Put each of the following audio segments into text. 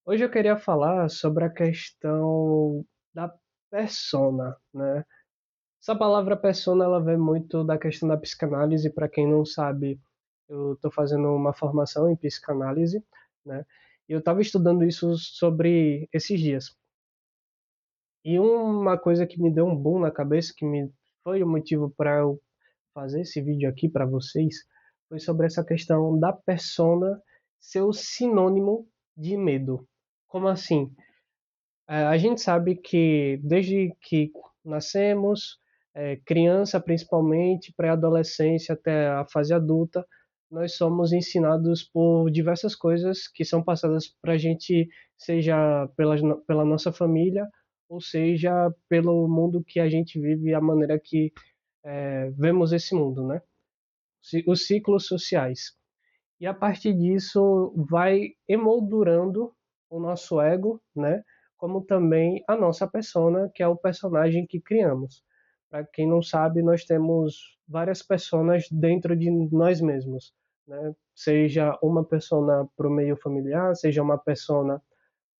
Hoje eu queria falar sobre a questão da persona, né? Essa palavra persona ela vem muito da questão da psicanálise. Para quem não sabe, eu estou fazendo uma formação em psicanálise, né? E eu estava estudando isso sobre esses dias. E uma coisa que me deu um boom na cabeça, foi o motivo para eu fazer esse vídeo aqui para vocês, foi sobre essa questão da persona ser o sinônimo de medo. Como assim? A gente sabe que desde que nascemos, criança principalmente, pré-adolescência até a fase adulta, nós somos ensinados por diversas coisas que são passadas para a gente, seja pela nossa família, ou seja pelo mundo que a gente vive e a maneira que vemos esse mundo, né? Os ciclos sociais. E a partir disso vai emoldurando o nosso ego, né? Como também a nossa persona, que é o personagem que criamos. Para quem não sabe, nós temos várias personas dentro de nós mesmos, né? Seja uma persona para o meio familiar, seja uma persona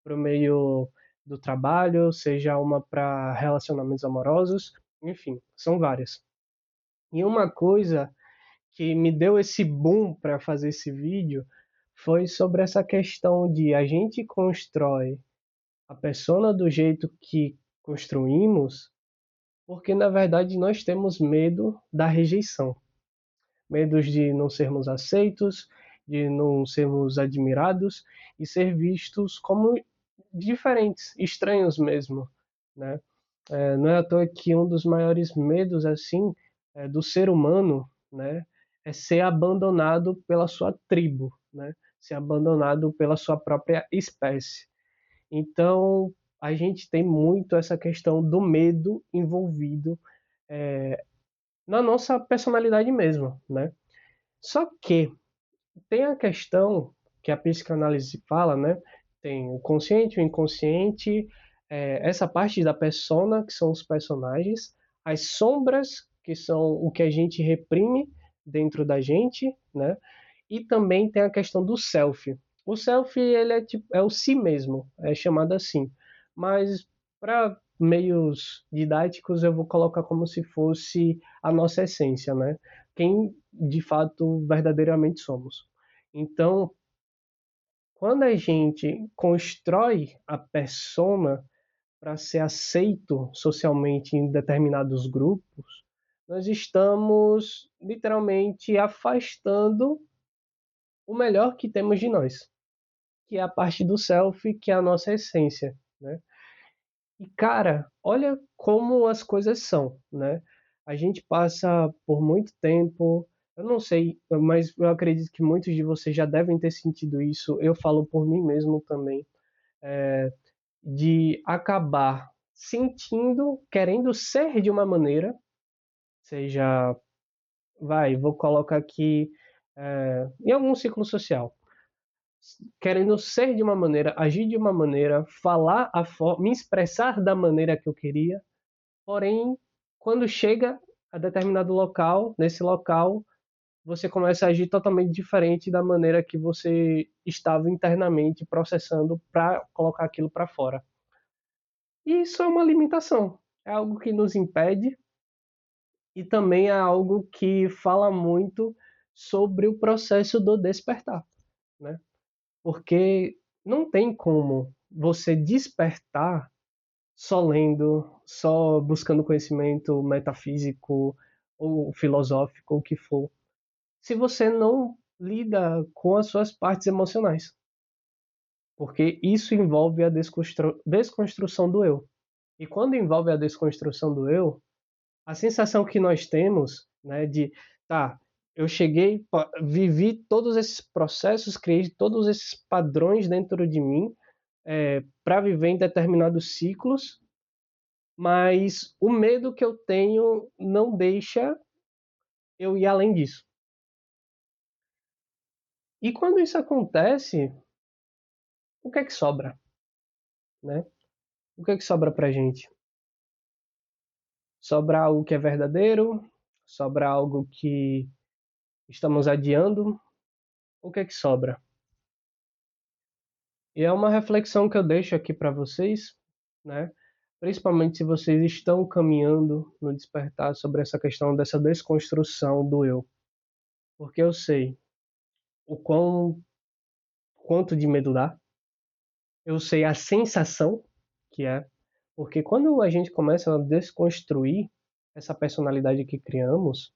para o meio do trabalho, seja uma para relacionamentos amorosos, enfim, são várias. E uma coisa que me deu esse boom para fazer esse vídeo foi sobre essa questão de a gente constrói a persona do jeito que construímos, porque na verdade nós temos medo da rejeição, medos de não sermos aceitos, de não sermos admirados e ser vistos como diferentes, estranhos mesmo, né? Não é à toa que um dos maiores medos assim do ser humano, né, é ser abandonado pela sua tribo, né, ser abandonado pela sua própria espécie. Então a gente tem muito essa questão do medo envolvido na nossa personalidade mesmo, né? Só que tem a questão que a psicanálise fala, né? Tem o consciente, o inconsciente, essa parte da persona, que são os personagens, as sombras, que são o que a gente reprime dentro da gente, né? E também tem a questão do self. O self, ele é, tipo, é o si mesmo, é chamado assim. Mas, para meios didáticos, eu vou colocar como se fosse a nossa essência, né? Quem, de fato, verdadeiramente somos. Então, quando a gente constrói a persona para ser aceito socialmente em determinados grupos, nós estamos literalmente afastando o melhor que temos de nós, que é a parte do self, que é a nossa essência, né? E cara, olha como as coisas são, né? A gente passa por muito tempo, eu não sei, mas eu acredito que muitos de vocês já devem ter sentido isso. Eu falo por mim mesmo também, de acabar sentindo, querendo ser de uma maneira, seja, vou colocar aqui em algum ciclo social, querendo ser de uma maneira, agir de uma maneira, falar me expressar da maneira que eu queria. Porém, quando chega a determinado local, nesse local, você começa a agir totalmente diferente da maneira que você estava internamente processando para colocar aquilo para fora. E isso é uma limitação, é algo que nos impede e também é algo que fala muito sobre o processo do despertar, né? Porque não tem como você despertar só lendo, só buscando conhecimento metafísico ou filosófico, o que for, se você não lida com as suas partes emocionais. Porque isso envolve a desconstrução do eu. E quando envolve a desconstrução do eu, a sensação que nós temos, né, de, tá, eu cheguei, vivi todos esses processos, criei todos esses padrões dentro de mim para viver em determinados ciclos, mas o medo que eu tenho não deixa eu ir além disso. E quando isso acontece, o que é que sobra, né? O que é que sobra pra gente? Sobra algo que é verdadeiro? Sobra algo que estamos adiando? O que é que sobra? E é uma reflexão que eu deixo aqui para vocês, né? Principalmente se vocês estão caminhando no despertar sobre essa questão dessa desconstrução do eu. Porque eu sei o quanto de medo dá, eu sei a sensação que é, porque quando a gente começa a desconstruir essa personalidade que criamos,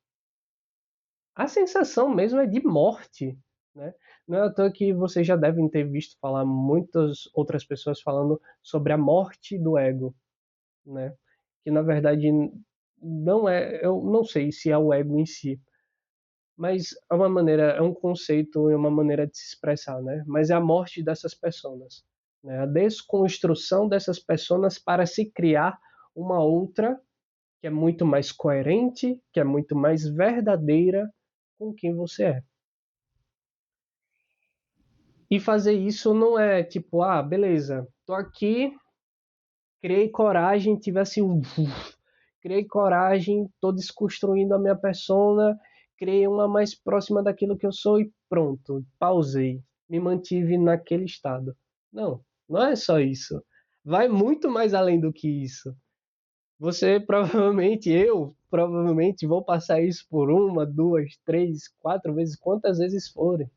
a sensação mesmo é de morte, né? Não é à toa que vocês já devem ter visto falar muitas outras pessoas falando sobre a morte do ego, né? Que na verdade não é, eu não sei se é o ego em si, mas é uma maneira, é um conceito e uma maneira de se expressar, né? Mas é a morte dessas pessoas, né? A desconstrução dessas pessoas para se criar uma outra que é muito mais coerente, que é muito mais verdadeira com quem você é. E fazer isso não é tipo, ah, beleza, tô aqui, criei coragem, tive assim um. Criei coragem, tô desconstruindo a minha persona, criei uma mais próxima daquilo que eu sou e pronto, pausei, me mantive naquele estado. Não, não é só isso. Vai muito mais além do que isso. Você provavelmente, eu provavelmente vou passar isso por uma, duas, três, quatro vezes, quantas vezes forem.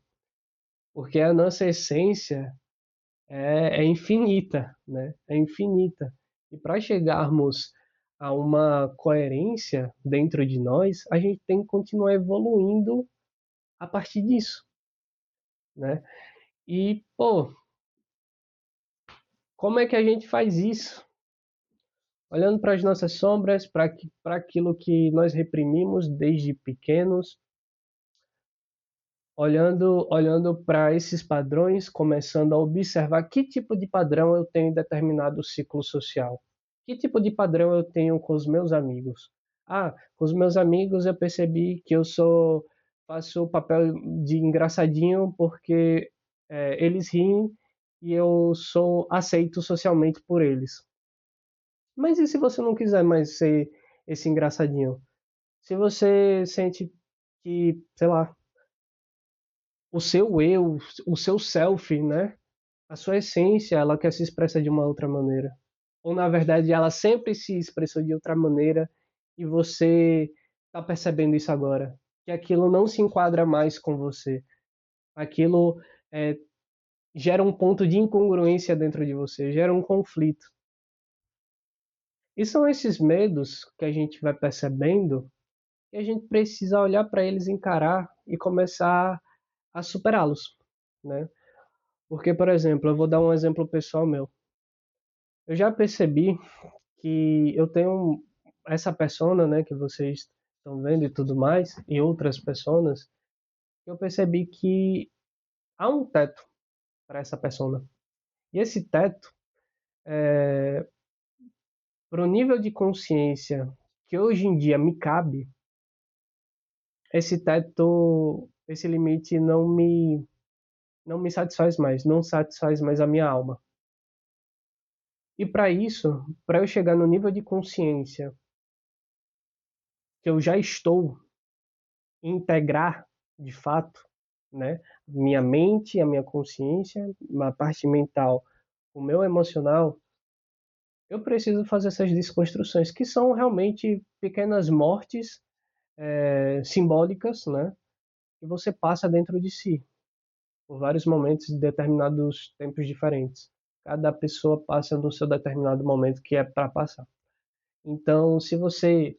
Porque a nossa essência é infinita, né? É infinita. E para chegarmos a uma coerência dentro de nós, a gente tem que continuar evoluindo a partir disso, né? E, pô, como é que a gente faz isso? Olhando para as nossas sombras, para aquilo que nós reprimimos desde pequenos, olhando para esses padrões, começando a observar que tipo de padrão eu tenho em determinado ciclo social. Que tipo de padrão eu tenho com os meus amigos? Ah, com os meus amigos eu percebi que faço o papel de engraçadinho porque eles riem e eu sou aceito socialmente por eles. Mas e se você não quiser mais ser esse engraçadinho? Se você sente que, sei lá, o seu eu, o seu self, né? A sua essência, ela quer se expressar de uma outra maneira. Ou na verdade, ela sempre se expressou de outra maneira e você está percebendo isso agora, que aquilo não se enquadra mais com você. Aquilo é, gera um ponto de incongruência dentro de você, gera um conflito. E são esses medos que a gente vai percebendo que a gente precisa olhar para eles, encarar e começar a superá-los, né? Porque, por exemplo, eu vou dar um exemplo pessoal meu. Eu já percebi que eu tenho essa persona, né, que vocês estão vendo e tudo mais, e outras personas, eu percebi que há um teto para essa persona. E esse teto, para o nível de consciência que hoje em dia me cabe, esse teto, esse limite não me satisfaz mais, não satisfaz mais a minha alma. E para isso, para eu chegar no nível de consciência que eu já estou, integrar de fato, né, minha mente, a minha consciência, a parte mental, o meu emocional, eu preciso fazer essas desconstruções que são realmente pequenas mortes simbólicas, né, que você passa dentro de si por vários momentos em determinados tempos diferentes. Cada pessoa passa no seu determinado momento que é para passar. Então, se você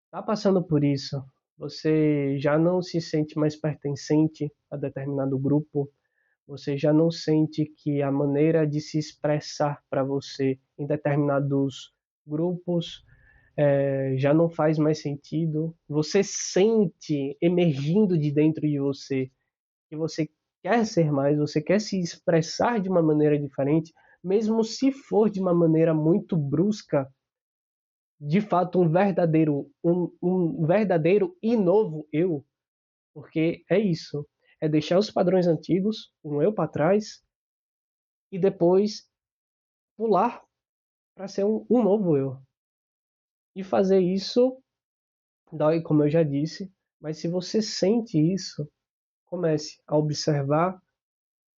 está passando por isso, você já não se sente mais pertencente a determinado grupo, você já não sente que a maneira de se expressar para você em determinados grupos já não faz mais sentido, você sente emergindo de dentro de você que você quer ser mais, você quer se expressar de uma maneira diferente, mesmo se for de uma maneira muito brusca, de fato um verdadeiro e novo eu, porque é isso, é deixar os padrões antigos, um eu para trás e depois pular para ser um novo eu. E fazer isso dói, como eu já disse, mas se você sente isso, comece a observar,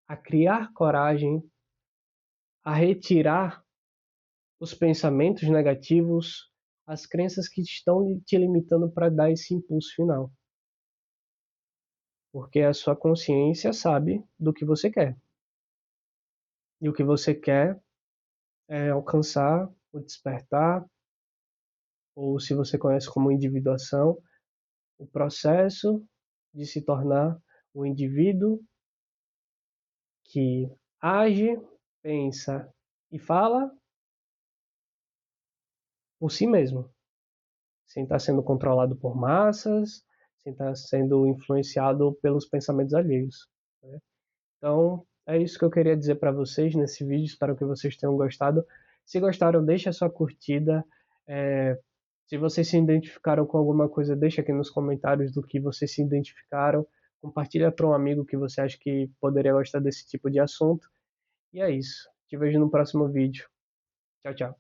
a criar coragem, a retirar os pensamentos negativos, as crenças que estão te limitando para dar esse impulso final. Porque a sua consciência sabe do que você quer. E o que você quer é alcançar o despertar, ou se você conhece como individuação, o processo de se tornar um indivíduo que age, pensa e fala por si mesmo, sem estar sendo controlado por massas, sem estar sendo influenciado pelos pensamentos alheios, né? Então, é isso que eu queria dizer para vocês nesse vídeo. Espero que vocês tenham gostado. Se gostaram, deixa a sua curtida. Se vocês se identificaram com alguma coisa, deixa aqui nos comentários do que vocês se identificaram. Compartilha para um amigo que você acha que poderia gostar desse tipo de assunto. E é isso. Te vejo no próximo vídeo. Tchau, tchau.